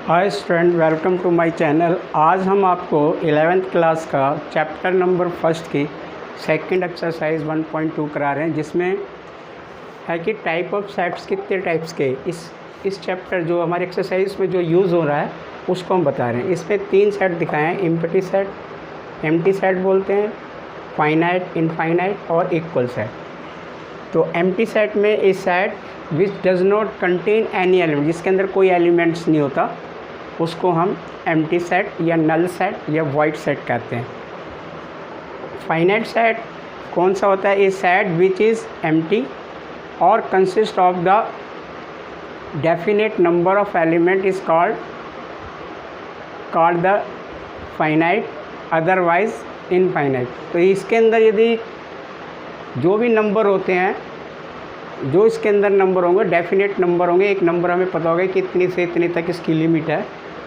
Hi student, welcome to my channel. आज हम आपको 11th क्लास का चैप्टर नंबर फर्स्ट की सेकंड एक्सरसाइज 1.2 करा रहे हैं, जिसमें है कि टाइप ऑफ सेट्स कितने टाइप्स के इस चैप्टर जो हमारे एक्सरसाइज में जो यूज़ हो रहा है उसको हम बता रहे हैं। इसमें 3 सेट दिखाए हैं, एम्प्टी सेट, एम्प्टी सेट बोलते हैं, फाइनाइट, इनफाइनाइट और इक्वल सेट। तो एम्प्टी सेट में a set which does not contain any element, जिसके अंदर कोई एलिमेंट्स नहीं होता, उसको हम एम्प्टी सेट या नल सेट या वॉइड सेट कहते हैं। फाइनाइट सेट कौन सा होता है? ए सेट विच इज़ एम्प्टी और consist of the definite number of element is called the finite, otherwise infinite. तो इसके अंदर यदि जो भी नंबर होते हैं, जो इसके अंदर नंबर होंगे डेफिनेट नंबर होंगे, एक नंबर हमें पता होगा कि इतनी से इतने तक इसकी लिमिट है,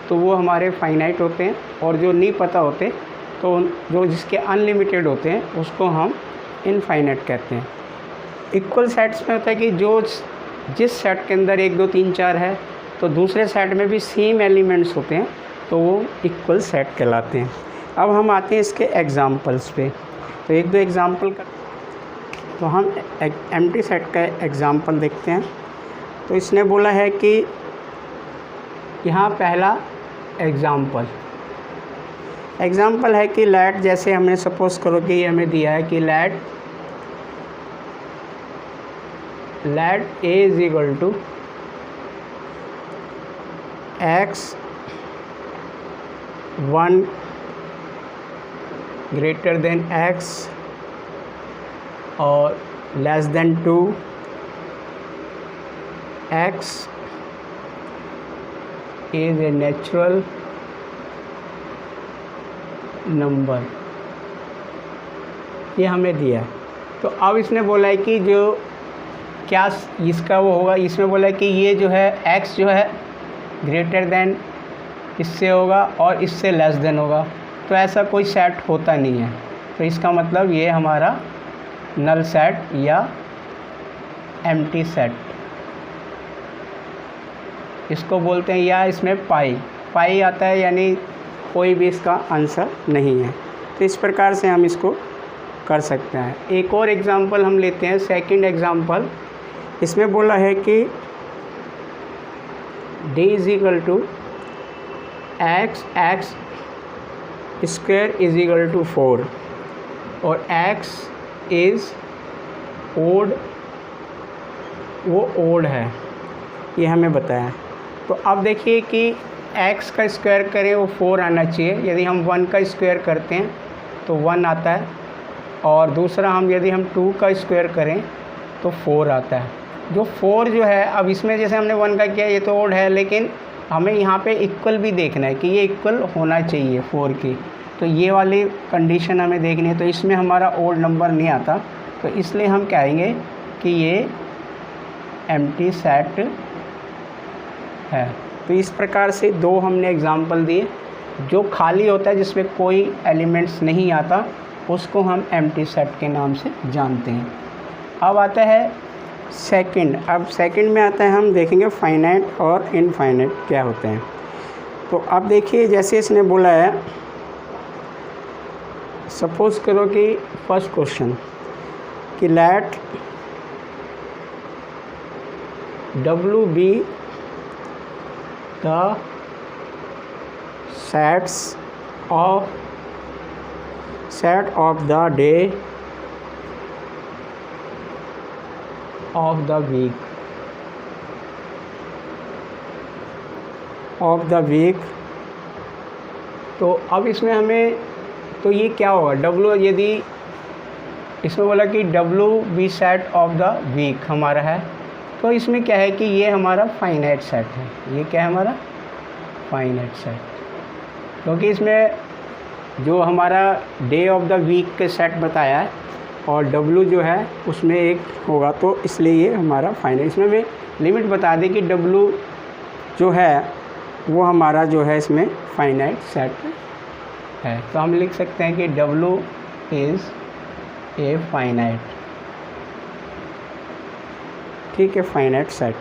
तो वो हमारे फाइनाइट होते हैं। और जो नहीं पता होते, तो जो जिसके अनलिमिटेड होते हैं, उसको हम इनफाइनाइट कहते हैं। इक्वल सेट्स में होता है कि जो जिस सेट के अंदर 1 2 3 4 है, तो दूसरे सेट में भी सेम एलिमेंट्स होते हैं, तो वो इक्वल सेट कहलाते हैं। अब हम आते हैं इसके एग्ज़ाम्पल्स पे। तो 1 2 एग्ज़ाम्पल का, तो हम एम्प्टी सेट का एग्ज़ाम्पल देखते हैं। तो इसने बोला है कि यहाँ पहला एग्ज़ाम्पल है कि लेट, जैसे हमने सपोज़ करो कि ये हमें दिया है कि let A is equal to x1 greater than x और less than 2, x is a natural number, ये हमें दिया है। तो अब इसने बोला है कि जो क्या इसका वो होगा, इसमें बोला है कि ये जो है x जो है ग्रेटर देन इससे होगा और इससे लेस देन होगा। तो ऐसा कोई सेट होता नहीं है, तो इसका मतलब ये हमारा नल सेट या एम्प्टी सेट इसको बोलते हैं। या इसमें पाई आता है, यानी कोई भी इसका आंसर नहीं है। तो इस प्रकार से हम इसको कर सकते हैं। एक और एग्ज़ाम्पल हम लेते हैं, सेकंड एग्ज़ाम्पल। इसमें बोला है कि d is equal to x square is equal to 4 और x इज़ ओड, वो ओड है, ये हमें बताया। तो अब देखिए कि x का स्क्वायर करें वो 4 आना चाहिए। यदि हम 1 का स्क्वायर करते हैं तो 1 आता है, और दूसरा हम यदि हम 2 का स्क्वायर करें तो 4 आता है। जो 4 जो है, अब इसमें जैसे हमने 1 का किया, ये तो ओड है, लेकिन हमें यहाँ पे इक्वल भी देखना है कि ये इक्वल होना चाहिए 4 की। तो ये वाली कंडीशन हमें देखनी है। तो इसमें हमारा ओड नंबर नहीं आता, तो इसलिए हम कहेंगे कि ये एम्प्टी सेट है। तो इस प्रकार से 2 हमने एग्जाम्पल दिए। जो खाली होता है, जिसमें कोई एलिमेंट्स नहीं आता, उसको हम एम्प्टी सेट के नाम से जानते हैं। अब आता है सेकंड। अब सेकंड में आता है, हम देखेंगे फाइनाइट और इनफाइनाइट क्या होते हैं। तो अब देखिए, जैसे इसने बोला है, सपोज़ करो कि फर्स्ट क्वेश्चन कि late W be the set of the day of the week। तो अब इसमें हमें, तो ये क्या होगा, W, यदि इसमें बोला कि W be set of the week हमारा है, तो इसमें क्या है कि ये हमारा फाइनाइट सेट है। ये क्या है हमारा फाइनाइट सेट, क्योंकि इसमें जो हमारा डे ऑफ द वीक के सेट बताया है और W जो है उसमें एक होगा, तो इसलिए ये हमारा फाइनाइट। इसमें मैं लिमिट बता दें कि W जो है वो हमारा जो है इसमें फाइनाइट सेट है। तो हम लिख सकते हैं कि W इज़ ए फाइनाइट ठीक है, फाइनाइट सेट।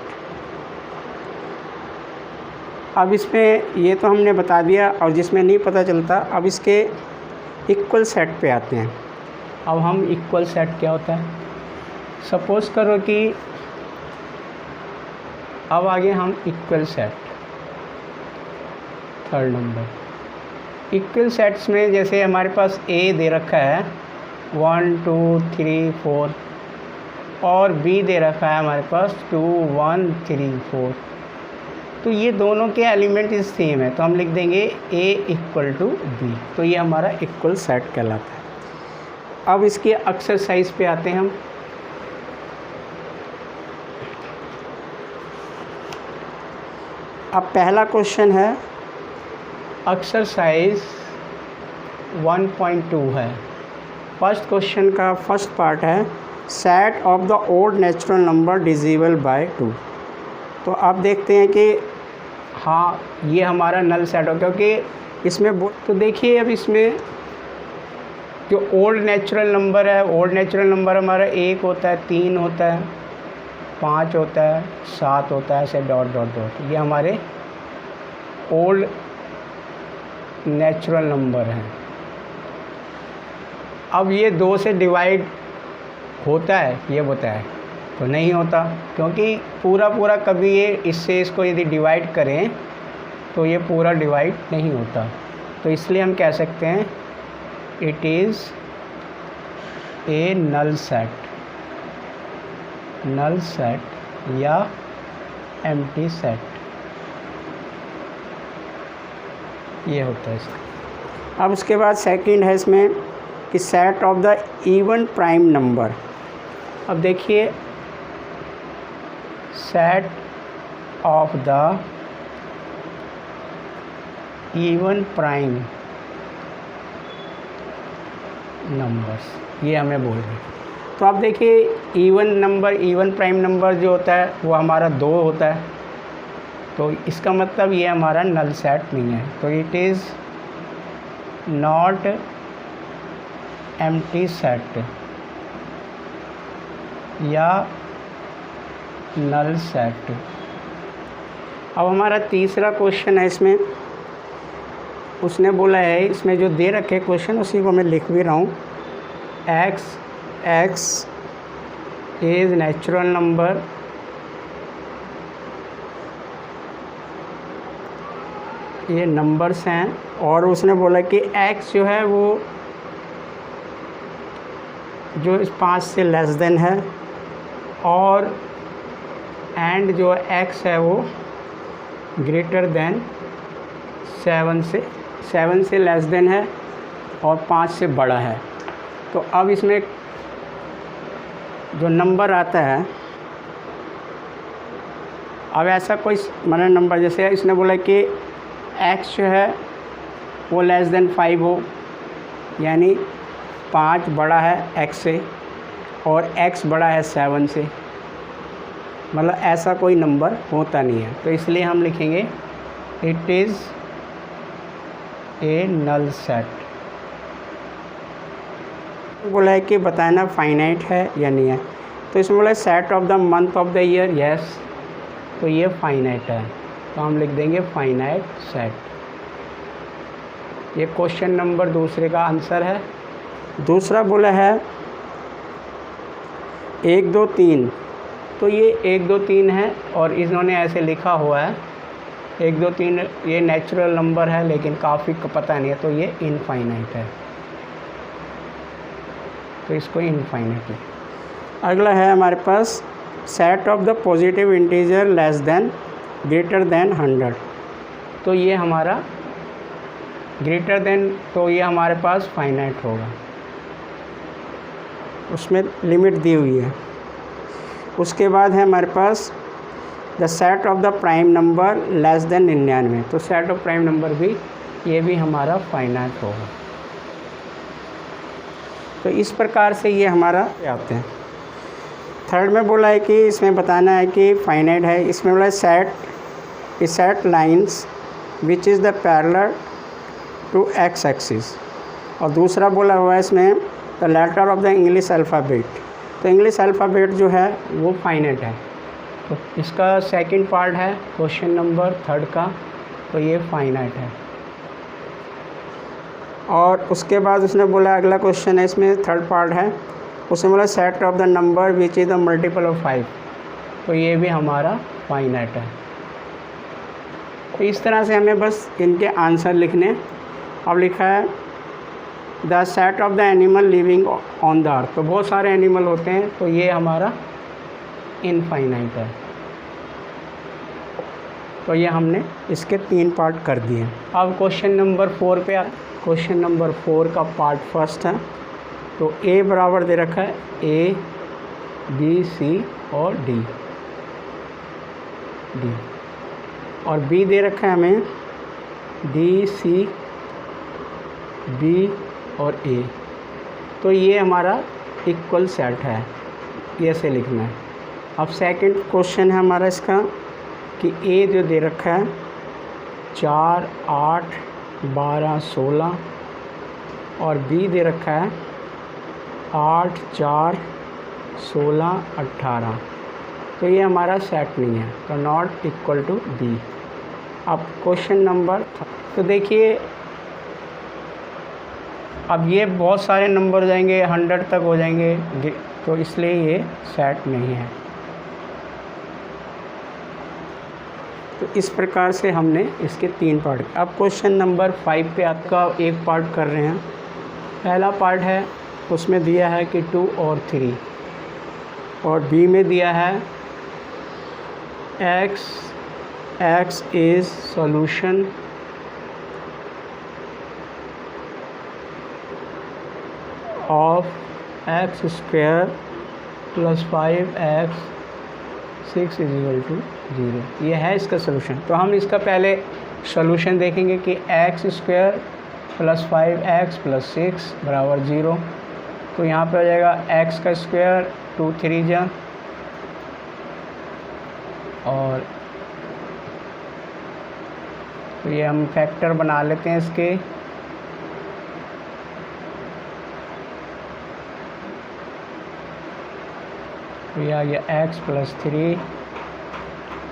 अब इसमें ये तो हमने बता दिया, और जिसमें नहीं पता चलता, अब इसके इक्वल सेट पे आते हैं। अब हम इक्वल सेट क्या होता है, सपोज़ करो कि अब आगे हम equal set, third number equal sets में जैसे हमारे पास ए दे रखा है 1 2 3 4 और बी दे रखा है हमारे पास 2 1 3 4, तो ये दोनों के एलिमेंट इस सेम है, तो हम लिख देंगे ए इक्वल टू बी, तो ये हमारा इक्वल सेट कहलाता है। अब इसकी एक्सरसाइज पे आते हैं हम। अब पहला क्वेश्चन है एक्सरसाइज 1.2 है। फर्स्ट क्वेश्चन का फर्स्ट पार्ट है set of the odd natural number divisible by 2। तो आप देखते हैं कि हाँ ये हमारा नल सेट हो, क्योंकि इसमें तो देखिए अब इसमें जो ओल्ड नेचुरल नंबर है, ओल्ड नेचुरल नंबर हमारा 1 होता है, 3 होता है, 5 होता है, 7 होता है, ऐसे डॉट डॉट डॉट, ये हमारे ओल्ड नेचुरल नंबर हैं। अब ये 2 से डिवाइड होता है, ये बताए तो नहीं होता, क्योंकि पूरा कभी ये इससे इसको यदि डिवाइड करें तो ये पूरा डिवाइड नहीं होता, तो इसलिए हम कह सकते हैं it is a null set, null set या एम्प्टी सेट, ये होता है इसका। अब उसके बाद सेकंड है इसमें कि set of the even prime number. अब देखिए set of the even prime numbers, ये हमें बोल रहे हैं। तो आप देखिए even number, even prime number जो होता है वो हमारा 2 होता है, तो इसका मतलब ये हमारा नल सेट नहीं है, तो it is not empty set या नल सेट। अब हमारा तीसरा क्वेश्चन है इसमें, उसने बोला है इसमें जो दे रखे क्वेश्चन उसी को मैं लिख भी रहा हूँ, x इज़ नेचुरल नंबर ये नंबर्स हैं, और उसने बोला कि x जो है वो जो इस 5 से लेस देन है, और एंड जो x है वो ग्रेटर देन 7 से लेस देन है और 5 से बड़ा है। तो अब इसमें जो नंबर आता है, अब ऐसा कोई मतलब नंबर, जैसे इसने बोला कि x जो है वो लेस देन 5 हो, यानी 5 बड़ा है x से और x बड़ा है 7 से, मतलब ऐसा कोई नंबर होता नहीं है, तो इसलिए हम लिखेंगे it is a null set. बोला है कि बताना फाइनाइट है या नहीं है, तो इसमें बोला है set of the month of the year, yes, तो ये फाइनाइट है, तो हम लिख देंगे फाइनाइट सेट। ये क्वेश्चन नंबर दूसरे का आंसर है। दूसरा बोला है 1 2 3, तो ये 1 2 3 है और इन्होंने ऐसे लिखा हुआ है 1 2 3, ये नेचुरल नंबर है लेकिन काफ़ी का पता नहीं है, तो ये इनफाइनाइट है, तो इसको इनफाइनाइट। अगला है हमारे पास set of the positive integer less than greater than 100, तो ये हमारा ग्रेटर देन, तो ये हमारे पास फाइनाइट होगा, उसमें लिमिट दी हुई है। उसके बाद है हमारे पास the set of the prime number less than 99, तो सेट ऑफ प्राइम नंबर भी, ये भी हमारा फाइनाइट होगा। तो इस प्रकार से ये हमारा आते हैं। थर्ड में बोला है कि इसमें बताना है कि फाइनाइट है, इसमें बोला है set lines which is the parallel to X axis, और दूसरा बोला हुआ है इसमें the letter of the English alphabet, तो इंग्लिश अल्फ़ाबेट जो है वो फाइनाइट है, तो इसका सेकंड पार्ट है क्वेश्चन नंबर 3 का, तो ये फाइनाइट है। और उसके बाद उसने बोला अगला क्वेश्चन है, इसमें थर्ड पार्ट है, उसने बोला set of the number which is the multiple of 5, तो ये भी हमारा फाइनाइट है। तो इस तरह से हमें बस इनके आंसर लिखने। अब लिखा है the set of the animal living on the earth, तो बहुत सारे एनिमल होते हैं, तो ये हमारा इनफाइनाइट है। तो ये हमने इसके 3 पार्ट कर दिए। अब क्वेश्चन नंबर 4 पे क्वेश्चन नंबर 4 का पार्ट फर्स्ट है। तो ए बराबर दे रखा है ए बी सी और डी, और बी दे रखा है हमें डी सी बी और ए। तो ये हमारा इक्वल सेट है, ये ऐसे लिखना है। अब सेकंड क्वेश्चन है हमारा इसका कि ए जो दे रखा है 4 8 12 16, और बी दे रखा है 8 4 16 18, तो ये हमारा सेट नहीं है, तो नॉट इक्वल टू बी। अब क्वेश्चन नंबर, तो देखिए अब ये बहुत सारे नंबर जाएंगे, 100 तक हो जाएंगे, तो इसलिए ये सेट नहीं है। तो इस प्रकार से हमने इसके 3 पार्ट। अब क्वेश्चन नंबर 5 पे आपका एक पार्ट कर रहे हैं। पहला पार्ट है, उसमें दिया है कि 2 और 3, और बी में दिया है x is solution of x square plus 5x 6 = 0। ये है इसका सलूशन। तो हम इसका पहले सॉल्यूशन देखेंगे कि x square plus 5x plus 6 बराबर 0। तो यहाँ पे हो जाएगा x का स्क्वायर 2 3 जा, और तो ये हम फैक्टर बना लेते हैं इसके। तो ये आ गया x plus 3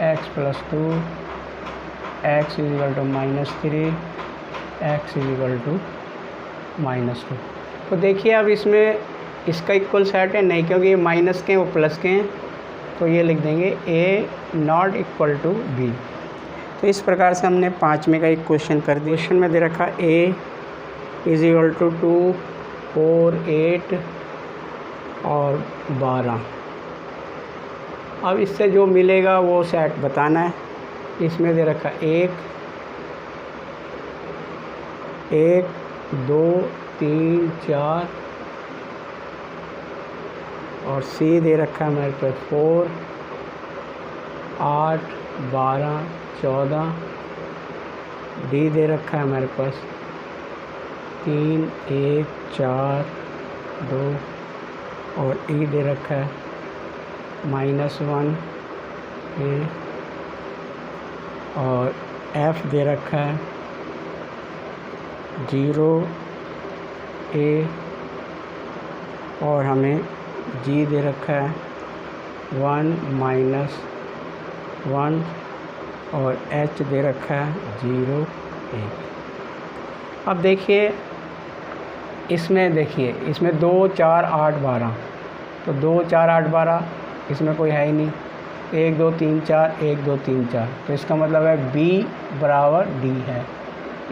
x plus 2 x = -3 x = -2। तो देखिए अब इसमें इसका इक्वल सेट है नहीं, क्योंकि ये माइनस के हैं वो प्लस के हैं, तो ये लिख देंगे a not equal to b। तो इस प्रकार से हमने 5वें का एक क्वेश्चन कर दिया। क्वेश्चन में दे रखा a = 2 4 8 और 12। अब इससे जो मिलेगा वो सेट बताना है। इसमें दे रखा 1 2 3 4, और सी दे रखा है हमारे पास 4 8 12 14, डी दे रखा है हमारे पास 3 1 4 2, और ई दे रखा है -1 ए, और एफ दे रखा है 0 ए, और हमें जी दे रखा है 1 -1, और एच दे रखा है 0 ए। अब देखिए इसमें, देखिए इसमें 2 4 8 12, तो 2 4 8 12 इसमें कोई है ही नहीं। 1 2 3 4 1 2 3 4, तो इसका मतलब है B बराबर D है,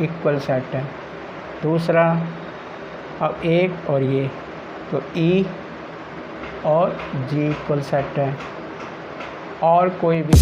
इक्वल सेट है। दूसरा अब 1 और ये, तो E और G इक्वल सेट है, और कोई भी